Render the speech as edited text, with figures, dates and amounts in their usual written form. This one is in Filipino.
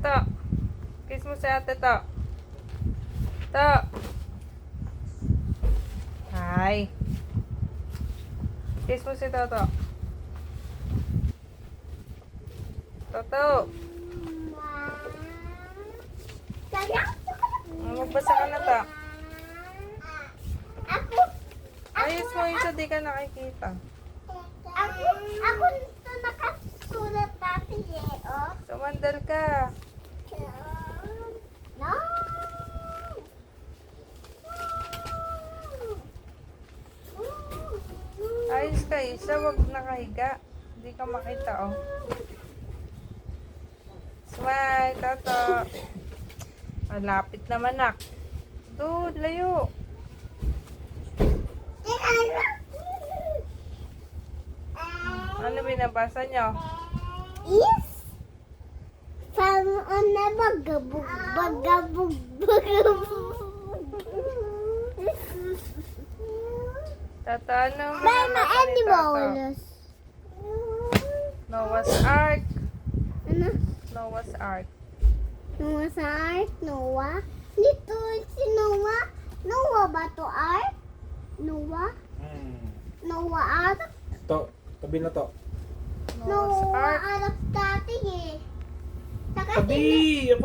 to. Kiss mo si ate to. To. Hi. Kiss mo si Toto. Toto. Magbasa ka na to. Ako, Ayos mo yun sa di ka nakikita. ako nito nakasulat dati oh. Sumandal ka. No. Ayos ka isa, wag nakahiga. Hindi ka makita oh. Smile, Toto. Malapit naman nak. Dude, layo. Ano binabasa nyo? Is on na bagabog. Toto, ano May binabasa ni Toto? animals. Noah's Ark. Ano? Noah's Ark. Noah sa Ark? Noah? Dito si Noah? Noah ba to Ark? Noah? Noah Ark? To, tabi na to. Noah's Noah Ark. Ark dati eh. Saka Tabi! Ako